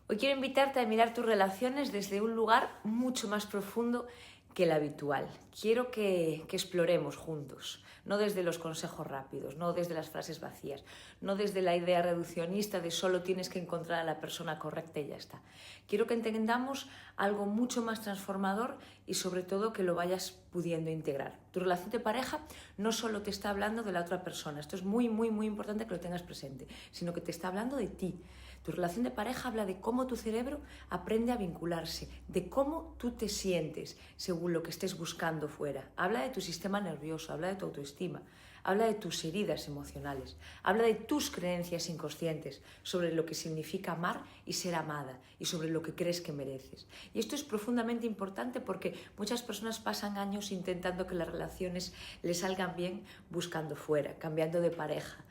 Hoy quiero invitarte a mirar tus relaciones desde un lugar mucho más profundo que el habitual. Quiero que exploremos juntos, no desde los consejos rápidos, no desde las frases vacías, no desde la idea reduccionista de solo tienes que encontrar a la persona correcta y ya está. Quiero que entendamos algo mucho más transformador y sobre todo que lo vayas pudiendo integrar. Tu relación de pareja no solo te está hablando de la otra persona, esto es muy importante que lo tengas presente, sino que te está hablando de ti. Tu relación de pareja habla de cómo tu cerebro aprende a vincularse, de cómo tú te sientes según lo que estés buscando fuera. Habla de tu sistema nervioso, habla de tu autoestima, habla de tus heridas emocionales, habla de tus creencias inconscientes sobre lo que significa amar y ser amada y sobre lo que crees que mereces. Y esto es profundamente importante porque muchas personas pasan años intentando que las relaciones les salgan bien buscando fuera, cambiando de pareja,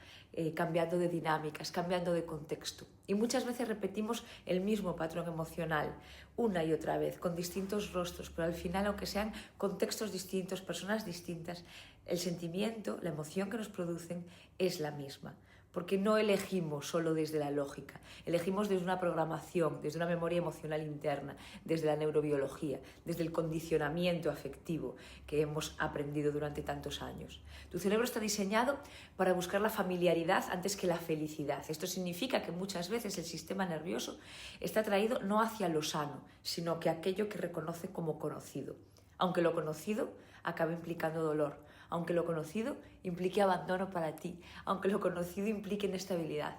cambiando de dinámicas, cambiando de contexto. Y muchas veces repetimos el mismo patrón emocional una y otra vez, con distintos rostros, pero al final, aunque sean contextos distintos, personas distintas, el sentimiento, la emoción que nos producen es la misma. Porque no elegimos solo desde la lógica, elegimos desde una programación, desde una memoria emocional interna, desde la neurobiología, desde el condicionamiento afectivo que hemos aprendido durante tantos años. Tu cerebro está diseñado para buscar la familiaridad antes que la felicidad. Esto significa que muchas veces el sistema nervioso está atraído no hacia lo sano, sino que aquello que reconoce como conocido. Aunque lo conocido acabe implicando dolor, aunque lo conocido implique abandono para ti, aunque lo conocido implique inestabilidad.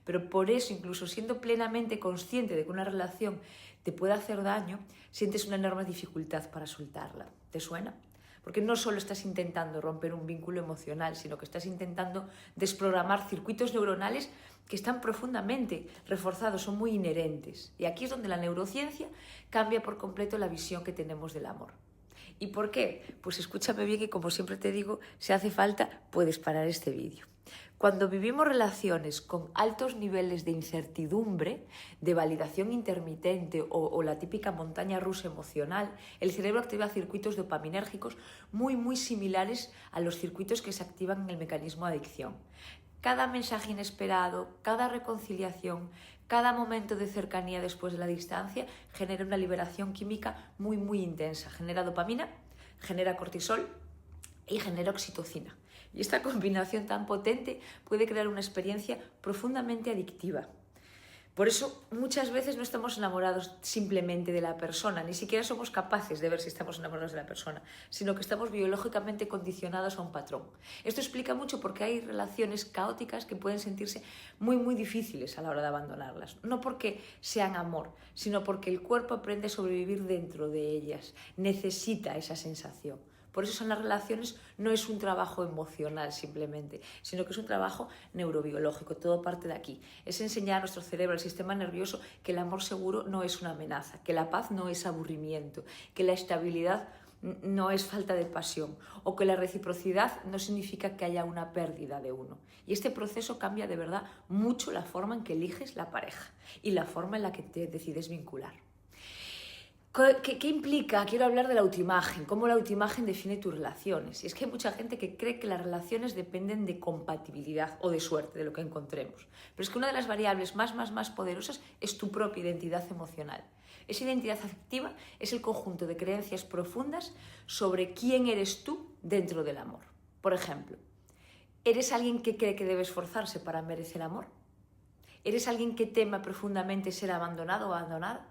Pero por eso, incluso siendo plenamente consciente de que una relación te puede hacer daño, sientes una enorme dificultad para soltarla. ¿Te suena? Porque no solo estás intentando romper un vínculo emocional, sino que estás intentando desprogramar circuitos neuronales que están profundamente reforzados, son muy inherentes. Y aquí es donde la neurociencia cambia por completo la visión que tenemos del amor. ¿Y por qué? Pues escúchame bien y como siempre te digo, si hace falta, puedes parar este vídeo. Cuando vivimos relaciones con altos niveles de incertidumbre, de validación intermitente o la típica montaña rusa emocional, el cerebro activa circuitos dopaminérgicos muy similares a los circuitos que se activan en el mecanismo de adicción. Cada mensaje inesperado, cada reconciliación, cada momento de cercanía después de la distancia genera una liberación química muy intensa. Genera dopamina, genera cortisol y genera oxitocina. Y esta combinación tan potente puede crear una experiencia profundamente adictiva. Por eso muchas veces no estamos enamorados simplemente de la persona, ni siquiera somos capaces de ver si estamos enamorados de la persona, sino que estamos biológicamente condicionados a un patrón. Esto explica mucho porque hay relaciones caóticas que pueden sentirse muy difíciles a la hora de abandonarlas. No porque sean amor, sino porque el cuerpo aprende a sobrevivir dentro de ellas, necesita esa sensación. Por eso son las relaciones, no es un trabajo emocional simplemente, sino que es un trabajo neurobiológico, todo parte de aquí. Es enseñar a nuestro cerebro, al sistema nervioso, que el amor seguro no es una amenaza, que la paz no es aburrimiento, que la estabilidad no es falta de pasión o que la reciprocidad no significa que haya una pérdida de uno. Y este proceso cambia de verdad mucho la forma en que eliges la pareja y la forma en la que te decides vincular. ¿Qué implica? Quiero hablar de la autoimagen, cómo la autoimagen define tus relaciones. Y es que hay mucha gente que cree que las relaciones dependen de compatibilidad o de suerte, de lo que encontremos. Pero es que una de las variables más poderosas es tu propia identidad emocional. Esa identidad afectiva es el conjunto de creencias profundas sobre quién eres tú dentro del amor. Por ejemplo, ¿eres alguien que cree que debe esforzarse para merecer amor? ¿Eres alguien que teme profundamente ser abandonado o abandonada?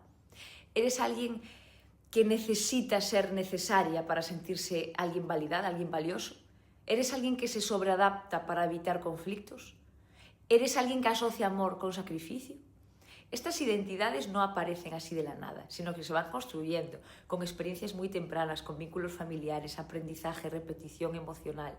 ¿Eres alguien que necesita ser necesaria para sentirse alguien validada, alguien valioso? ¿Eres alguien que se sobreadapta para evitar conflictos? ¿Eres alguien que asocia amor con sacrificio? Estas identidades no aparecen así de la nada, sino que se van construyendo con experiencias muy tempranas, con vínculos familiares, aprendizaje, repetición emocional.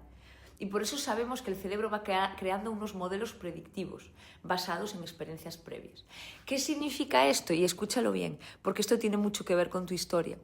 Y por eso sabemos que el cerebro va creando unos modelos predictivos basados en experiencias previas. ¿Qué significa esto? Y escúchalo bien, porque esto tiene mucho que ver con tu historia.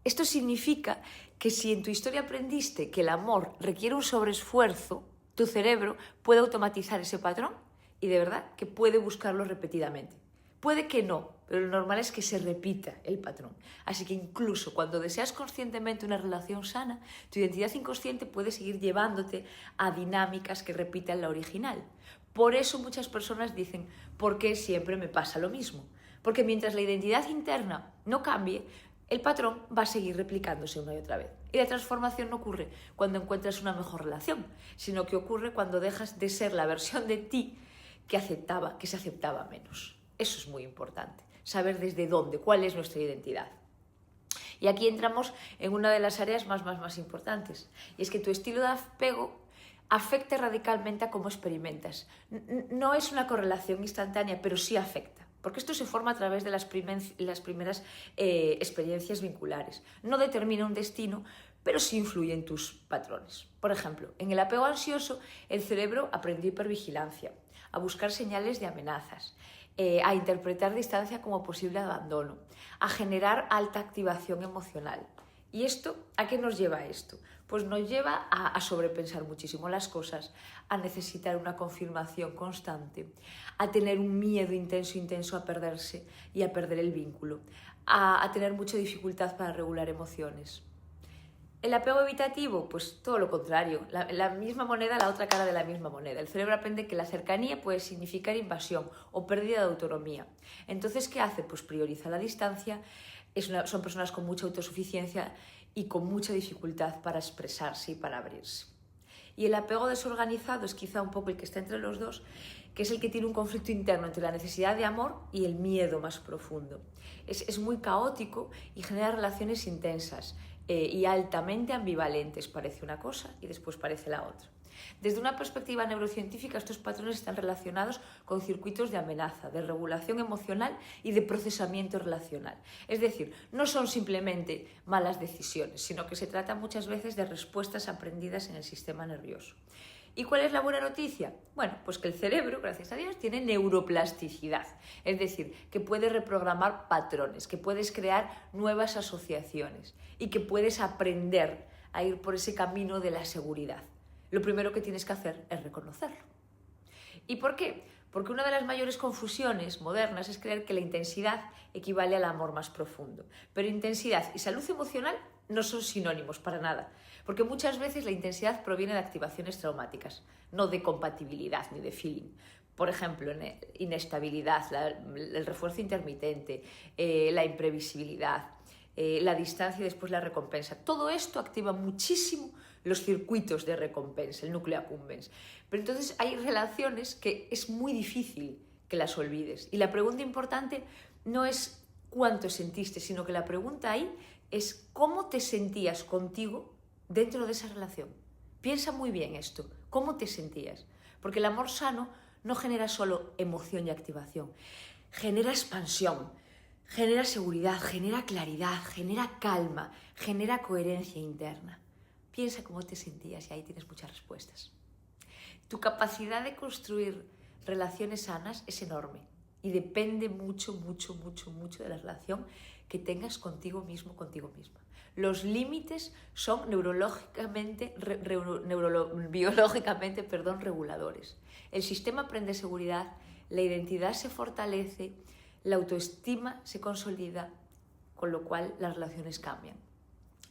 Esto significa que si en tu historia aprendiste que el amor requiere un sobreesfuerzo, tu cerebro puede automatizar ese patrón y de verdad que puede buscarlo repetidamente. Puede que no, pero lo normal es que se repita el patrón. Así que incluso cuando deseas conscientemente una relación sana, tu identidad inconsciente puede seguir llevándote a dinámicas que repitan la original. Por eso muchas personas dicen, ¿por qué siempre me pasa lo mismo? Porque mientras la identidad interna no cambie, el patrón va a seguir replicándose una y otra vez. Y la transformación no ocurre cuando encuentras una mejor relación, sino que ocurre cuando dejas de ser la versión de ti que se aceptaba menos. Eso es muy importante, saber desde dónde, cuál es nuestra identidad. Y aquí entramos en una de las áreas más importantes, y es que tu estilo de apego afecta radicalmente a cómo experimentas. No es una correlación instantánea, pero sí afecta. Porque esto se forma a través de las primeras experiencias vinculares. No determina un destino, pero sí influye en tus patrones. Por ejemplo, en el apego ansioso, el cerebro aprendió hipervigilancia, a buscar señales de amenazas, a interpretar distancia como posible abandono, a generar alta activación emocional. ¿Y esto a qué nos lleva esto? Pues nos lleva a sobrepensar muchísimo las cosas, a necesitar una confirmación constante, a tener un miedo intenso a perderse y a perder el vínculo, a tener mucha dificultad para regular emociones. El apego evitativo, pues todo lo contrario, la misma moneda, la otra cara de la misma moneda. El cerebro aprende que la cercanía puede significar invasión o pérdida de autonomía. Entonces, ¿qué hace? Pues prioriza la distancia. Son personas con mucha autosuficiencia y con mucha dificultad para expresarse y para abrirse. Y el apego desorganizado es quizá un poco el que está entre los dos, que es el que tiene un conflicto interno entre la necesidad de amor y el miedo más profundo. Es muy caótico y genera relaciones intensas y altamente ambivalentes. Parece una cosa y después parece la otra. Desde una perspectiva neurocientífica, estos patrones están relacionados con circuitos de amenaza, de regulación emocional y de procesamiento relacional. Es decir, no son simplemente malas decisiones, sino que se trata muchas veces de respuestas aprendidas en el sistema nervioso. ¿Y cuál es la buena noticia? Bueno, pues que el cerebro, gracias a Dios, tiene neuroplasticidad, es decir, que puede reprogramar patrones, que puedes crear nuevas asociaciones y que puedes aprender a ir por ese camino de la seguridad. Lo primero que tienes que hacer es reconocerlo. ¿Y por qué? Porque una de las mayores confusiones modernas es creer que la intensidad equivale al amor más profundo. Pero intensidad y salud emocional no son sinónimos para nada, porque muchas veces la intensidad proviene de activaciones traumáticas, no de compatibilidad ni de feeling. Por ejemplo, inestabilidad, el refuerzo intermitente, la imprevisibilidad, la distancia y después la recompensa. Todo esto activa muchísimo los circuitos de recompensa, el núcleo accumbens. Pero entonces hay relaciones que es muy difícil que las olvides. Y la pregunta importante no es cuánto sentiste, sino que la pregunta ahí es cómo te sentías contigo dentro de esa relación. Piensa muy bien esto, cómo te sentías. Porque el amor sano no genera solo emoción y activación, genera expansión, genera seguridad, genera claridad, genera calma, genera coherencia interna. Piensa cómo te sentías y ahí tienes muchas respuestas. Tu capacidad de construir relaciones sanas es enorme y depende mucho de la relación que tengas contigo mismo, contigo misma. Los límites son biológicamente reguladores. El sistema aprende seguridad, la identidad se fortalece, la autoestima se consolida, con lo cual las relaciones cambian.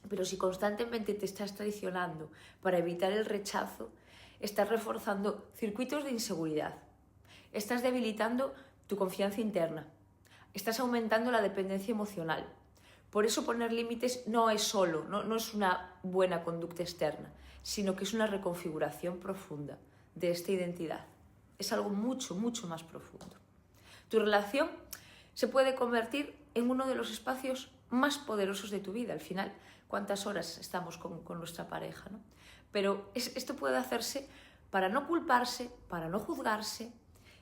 Pero si constantemente te estás traicionando para evitar el rechazo, estás reforzando circuitos de inseguridad, estás debilitando tu confianza interna, estás aumentando la dependencia emocional. Por eso poner límites no es solo, no es una buena conducta externa, sino que es una reconfiguración profunda de esta identidad. Es algo mucho más profundo. Tu relación se puede convertir en uno de los espacios más poderosos de tu vida. Al final, ¿cuántas horas estamos con nuestra pareja, ¿no? Pero esto puede hacerse para no culparse, para no juzgarse,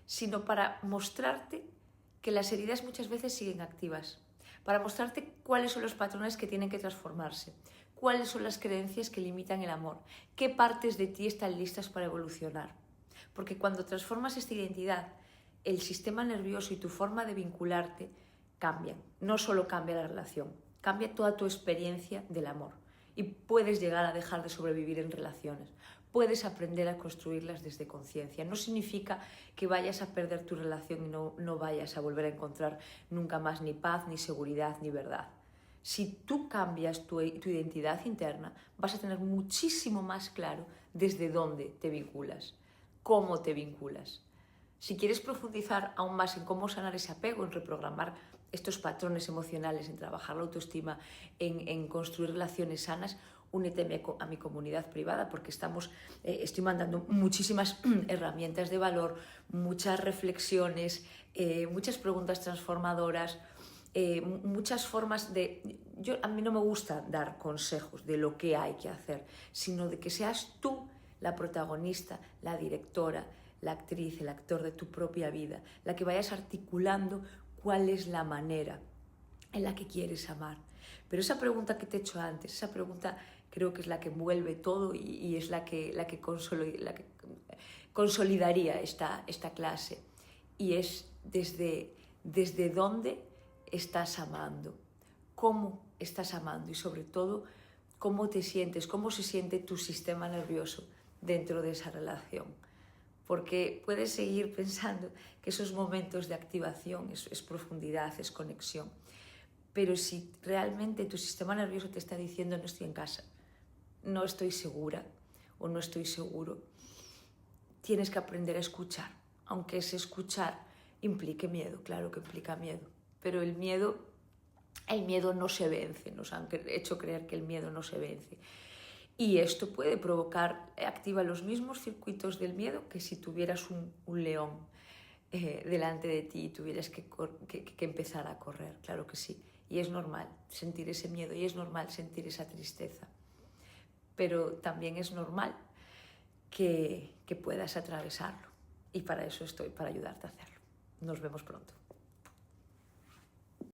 sino para mostrarte que las heridas muchas veces siguen activas, para mostrarte cuáles son los patrones que tienen que transformarse, cuáles son las creencias que limitan el amor, qué partes de ti están listas para evolucionar. Porque cuando transformas esta identidad, el sistema nervioso y tu forma de vincularte cambian. No solo cambia la relación, cambia toda tu experiencia del amor. Y puedes llegar a dejar de sobrevivir en relaciones. Puedes aprender a construirlas desde conciencia. No significa que vayas a perder tu relación y no vayas a volver a encontrar nunca más ni paz, ni seguridad, ni verdad. Si tú cambias tu identidad interna, vas a tener muchísimo más claro desde dónde te vinculas, cómo te vinculas. Si quieres profundizar aún más en cómo sanar ese apego, en reprogramar estos patrones emocionales, en trabajar la autoestima, en construir relaciones sanas, únete a mi comunidad privada, porque estoy mandando muchísimas herramientas de valor, muchas reflexiones, muchas preguntas transformadoras, muchas formas de... A mí no me gusta dar consejos de lo que hay que hacer, sino de que seas tú la protagonista, la directora, la actriz, el actor de tu propia vida, la que vayas articulando cuál es la manera en la que quieres amar. Pero esa pregunta que te he hecho antes, esa pregunta creo que es la que envuelve todo y es la que consolidaría esta clase. Y es desde dónde estás amando, cómo estás amando y sobre todo cómo te sientes, cómo se siente tu sistema nervioso dentro de esa relación. Porque puedes seguir pensando que esos momentos de activación es profundidad, es conexión. Pero si realmente tu sistema nervioso te está diciendo no estoy en casa, no estoy segura o no estoy seguro, tienes que aprender a escuchar. Aunque ese escuchar implique miedo, claro que implica miedo. Pero el miedo no se vence, nos han hecho creer que el miedo no se vence. Y esto puede activa los mismos circuitos del miedo que si tuvieras un león delante de ti y tuvieras que empezar a correr, claro que sí. Y es normal sentir ese miedo y es normal sentir esa tristeza. Pero también es normal que puedas atravesarlo. Y para eso estoy, para ayudarte a hacerlo. Nos vemos pronto.